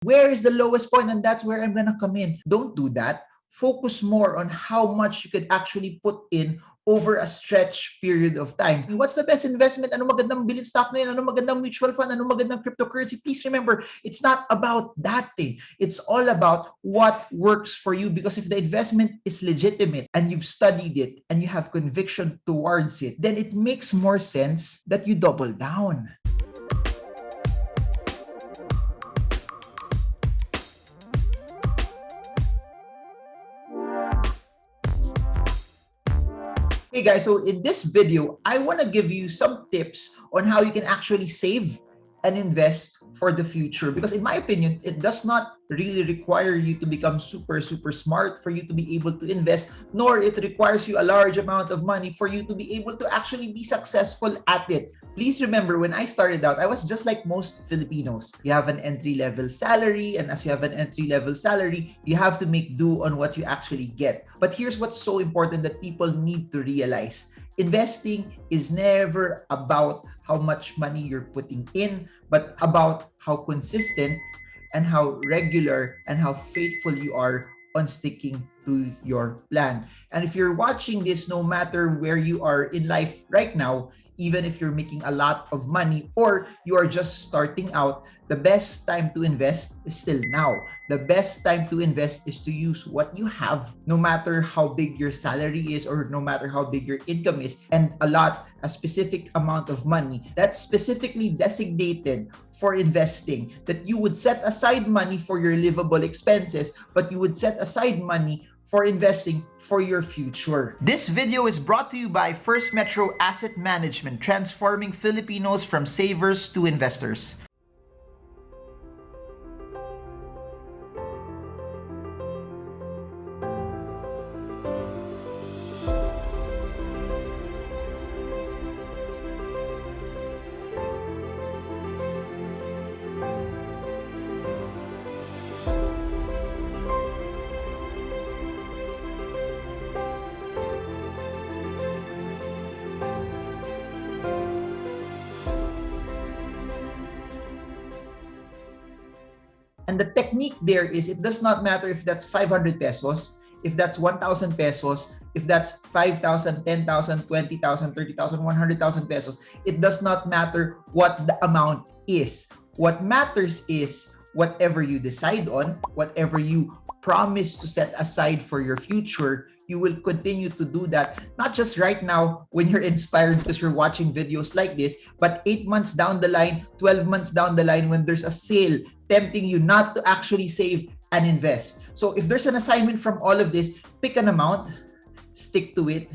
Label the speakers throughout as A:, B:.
A: Where is the lowest point? And that's where I'm gonna come in. Don't do that. Focus more on how much you could actually put in over a stretch period of time. What's the best investment? Ano magandang billion stock na yun? Ano magandang mutual fund? Ano magandang cryptocurrency? Please remember, it's not about that thing. It's all about what works for you, because if the investment is legitimate and you've studied it and you have conviction towards it, then it makes more sense that you double down. Hey guys, so in this video, I want to give you some tips on how you can actually save and invest for the future. Because in my opinion, it does not really require you to become super smart for you to be able to invest, nor it requires you a large amount of money for you to be able to actually be successful at it. Please remember, when I started out, I was just like most Filipinos. You have an entry-level salary, and as you have an entry-level salary, you have to make do on what you actually get. But here's what's so important that people need to realize. Investing is never about how much money you're putting in, but about how consistent and how regular and how faithful you are on sticking to your plan. And if you're watching this, no matter where you are in life right now, even if you're making a lot of money or you are just starting out, the best time to invest is still now. The best time to invest is to use what you have, no matter how big your salary is or no matter how big your income is, and a specific amount of money that's specifically designated for investing, that you would set aside money for your livable expenses, but you would set aside money for investing for your future. This video is brought to you by First Metro Asset Management, transforming Filipinos from savers to investors. And the technique there is, it does not matter if that's 500 pesos, if that's 1,000 pesos, if that's 5,000, 10,000, 20,000, 30,000, 100,000 pesos. It does not matter what the amount is. What matters is whatever you decide on, whatever you promise to set aside for your future, you will continue to do that, not just right now when you're inspired because you're watching videos like this, but 8 months down the line, 12 months down the line, when there's a sale tempting you not to actually save and invest. So if there's an assignment from all of this, pick an amount, stick to it,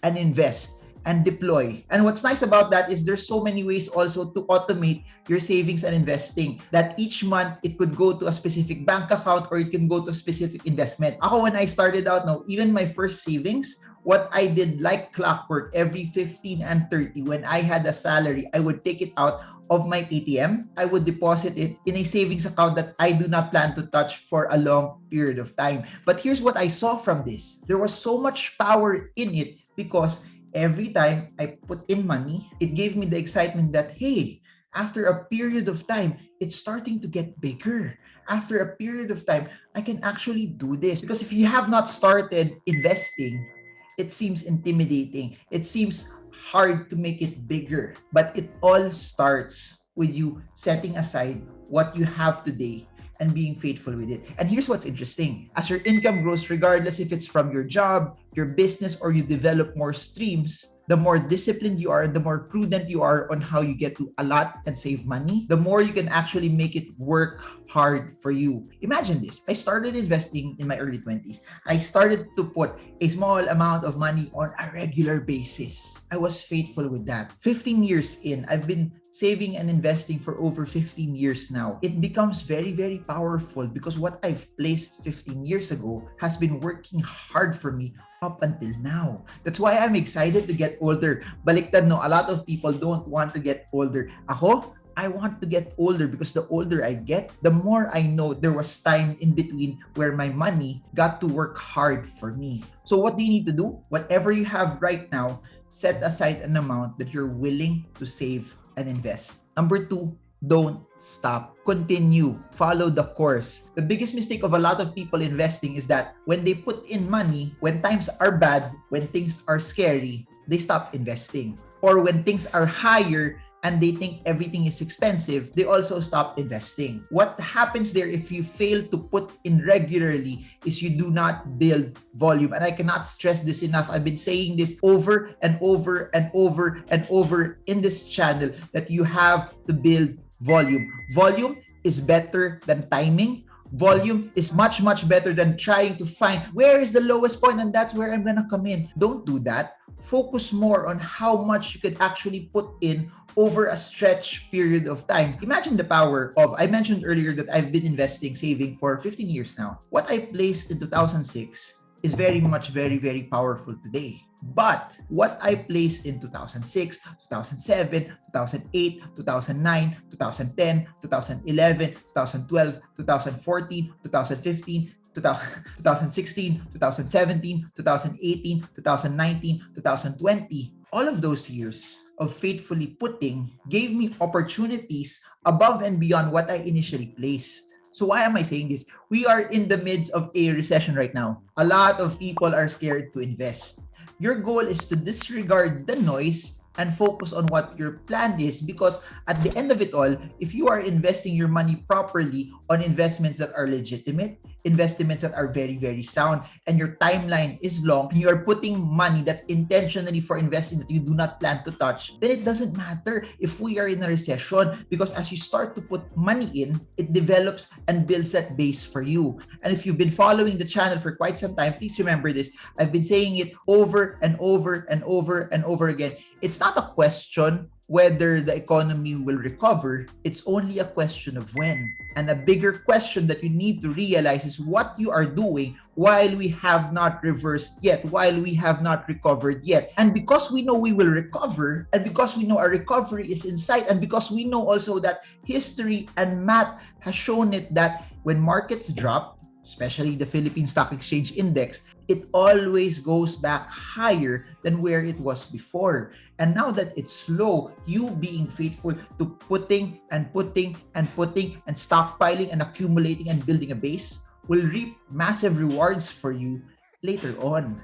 A: and invest and deploy. And what's nice about that is there's so many ways also to automate your savings and investing, that each month it could go to a specific bank account or it can go to a specific investment. Ako, when I started out, no, even my first savings, what I did like clockwork, every 15 and 30, when I had a salary, I would take it out of my ATM. I would deposit it in a savings account that I do not plan to touch for a long period of time. But here's what I saw from this. There was so much power in it because every time I put in money, it gave me the excitement that, hey, after a period of time, it's starting to get bigger. After a period of time, I can actually do this. Because if you have not started investing, it seems intimidating. It seems hard to make it bigger. But it all starts with you setting aside what you have today and being faithful with it. And here's what's interesting. As your income grows, regardless if it's from your job, your business, or you develop more streams, the more disciplined you are, the more prudent you are on how you get to allot and save money, the more you can actually make it work hard for you. Imagine this. I started investing in my early 20s. I started to put a small amount of money on a regular basis. I was faithful with that. 15 years in, I've been saving and investing for over 15 years now. It becomes very powerful because what I've placed 15 years ago has been working hard for me up until now. That's why I'm excited to get older. Baliktad, no, a lot of people don't want to get older. Ako, I want to get older because the older I get, the more I know there was time in between where my money got to work hard for me. So what do you need to do? Whatever you have right now, set aside an amount that you're willing to save and invest. Number 2, Don't stop. Continue. Follow the course. The biggest mistake of a lot of people investing is that when they put in money, when times are bad, when things are scary, they stop investing. Or when things are higher and they think everything is expensive, they also stop investing. What happens there if you fail to put in regularly is you do not build volume. And I cannot stress this enough. I've been saying this over and over and over and over in this channel that you have to build volume. Volume is better than timing. Volume is much, much better than trying to find where is the lowest point and that's where I'm gonna come in. Don't do that. Focus more on how much you could actually put in over a stretch period of time. Imagine the power of, I mentioned earlier that I've been investing, saving for 15 years now. What I placed in 2006 is very much, very powerful today. But what I placed in 2006, 2007, 2008, 2009, 2010, 2011, 2012, 2014, 2015, 2016, 2017, 2018, 2019, 2020, all of those years of faithfully putting gave me opportunities above and beyond what I initially placed. So why am I saying this? We are in the midst of a recession right now. A lot of people are scared to invest. Your goal is to disregard the noise and focus on what your plan is, because at the end of it all, if you are investing your money properly on investments that are legitimate, investments that are very sound, and your timeline is long, and you are putting money that's intentionally for investing that you do not plan to touch, then it doesn't matter if we are in a recession, because as you start to put money in, it develops and builds that base for you. And if you've been following the channel for quite some time, please remember this. I've been saying it over and over and over and over again. It's not a question whether the economy will recover. It's only a question of when. And a bigger question that you need to realize is what you are doing while we have not reversed yet, while we have not recovered yet. And because we know we will recover, and because we know our recovery is in sight, and because we know also that history and math has shown it that when markets drop, especially the Philippine Stock Exchange Index, it always goes back higher than where it was before. And now that it's low, you being faithful to putting and stockpiling and accumulating and building a base will reap massive rewards for you later on.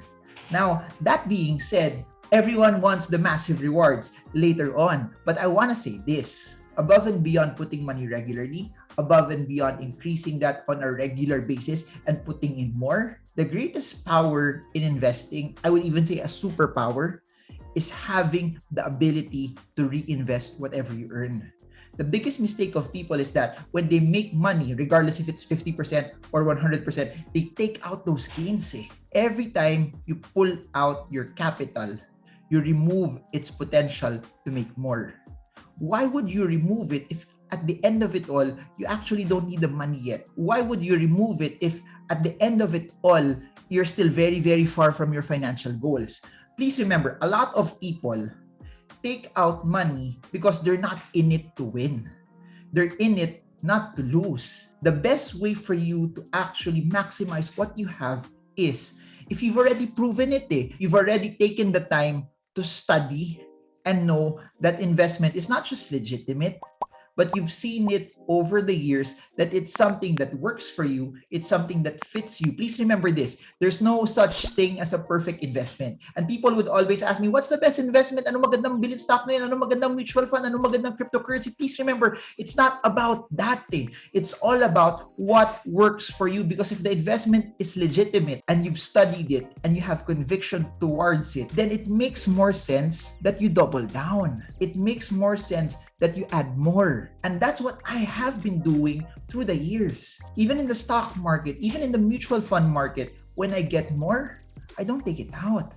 A: Now, that being said, everyone wants the massive rewards later on. But I want to say this. Above and beyond putting money regularly, above and beyond increasing that on a regular basis and putting in more, the greatest power in investing, I would even say a superpower, is having the ability to reinvest whatever you earn. The biggest mistake of people is that when they make money, regardless if it's 50% or 100%, they take out those gains. Every time you pull out your capital, you remove its potential to make more. Why would you remove it if at the end of it all, you actually don't need the money yet? Why would you remove it if at the end of it all, you're still very far from your financial goals? Please remember, a lot of people take out money because they're not in it to win. They're in it not to lose. The best way for you to actually maximize what you have is, if you've already proven it, you've already taken the time to study and know that investment is not just legitimate, but you've seen it over the years that it's something that works for you, it's something that fits you. Please remember this, there's no such thing as a perfect investment. And people would always ask me, what's the best investment? Ano magandang billion stock na yun? Ano magandang mutual fund? Ano magandang cryptocurrency? Please remember, it's not about that thing. It's all about what works for you, because if the investment is legitimate and you've studied it and you have conviction towards it, then it makes more sense that you double down. It makes more sense that you add more. And that's what I have been doing through the years. Even in the stock market, even in the mutual fund market, when I get more, I don't take it out.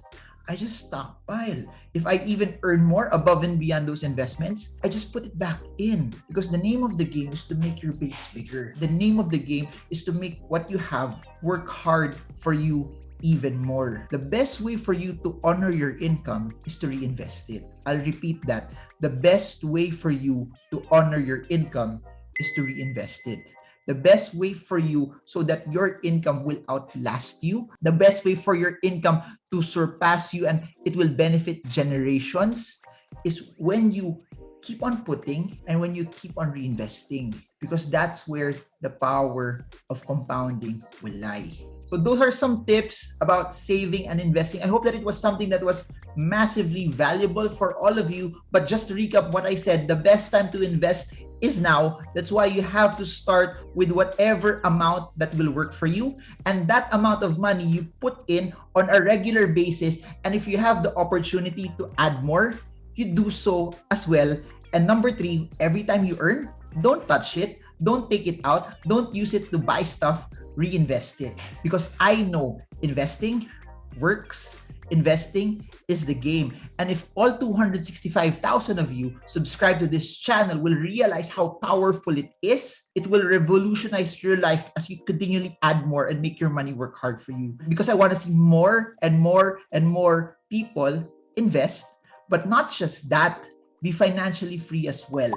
A: I just stockpile. If I even earn more above and beyond those investments, I just put it back in, because the name of the game is to make your base bigger. The name of the game is to make what you have work hard for you even more. The best way for you to honor your income is to reinvest it. I'll repeat that. The best way for you to honor your income is to reinvest it. The best way for you so that your income will outlast you, the best way for your income to surpass you and it will benefit generations, is when you keep on putting and when you keep on reinvesting, because that's where the power of compounding will lie. So those are some tips about saving and investing. I hope that it was something that was massively valuable for all of you. But just to recap what I said, the best time to invest is now. That's why you have to start with whatever amount that will work for you. And that amount of money you put in on a regular basis. And if you have the opportunity to add more, you do so as well. And number three, every time you earn, don't touch it. Don't take it out. Don't use it to buy stuff. Reinvest it. Because I know investing works. Investing is the game. And if all 265,000 of you subscribe to this channel will realize how powerful it is, it will revolutionize your life as you continually add more and make your money work hard for you. Because I want to see more and more and more people invest, but not just that, be financially free as well.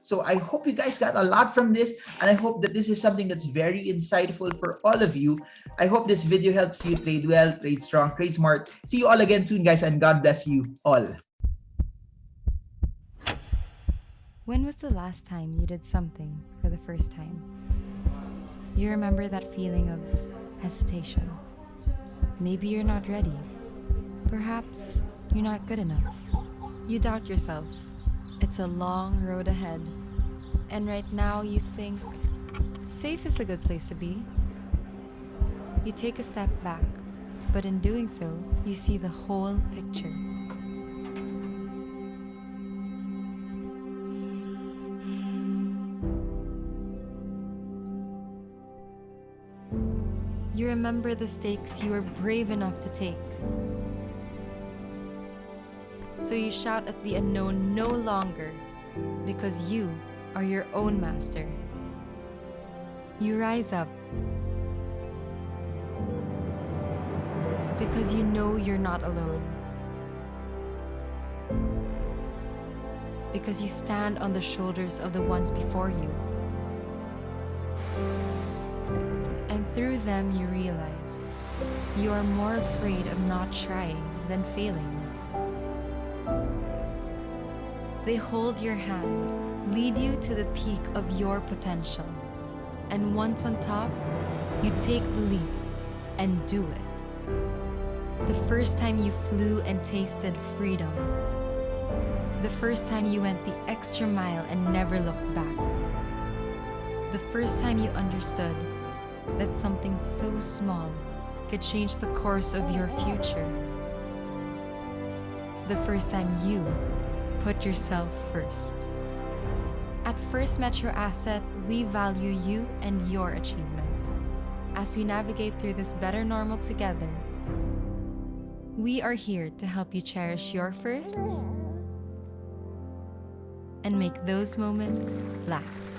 A: So I hope you guys got a lot from this, and I hope that this is something that's very insightful for all of you. I hope this video helps you trade well, trade strong, trade smart. See you all again soon, guys, and God bless you all.
B: When was the last time you did something for the first time? You remember that feeling of hesitation? Maybe you're not ready. Perhaps you're not good enough. You doubt yourself. It's a long road ahead. And right now you think, safe is a good place to be. You take a step back, but in doing so, you see the whole picture. You remember the stakes you were brave enough to take. So you shout at the unknown no longer, because you are your own master. You rise up because you know you're not alone. Because you stand on the shoulders of the ones before you. And through them you realize you are more afraid of not trying than failing. They hold your hand, lead you to the peak of your potential. And once on top, you take the leap and do it. The first time you flew and tasted freedom. The first time you went the extra mile and never looked back. The first time you understood that something so small could change the course of your future. The first time you put yourself first. At First Metro Asset, we value you and your achievements. As we navigate through this better normal together, we are here to help you cherish your firsts and make those moments last.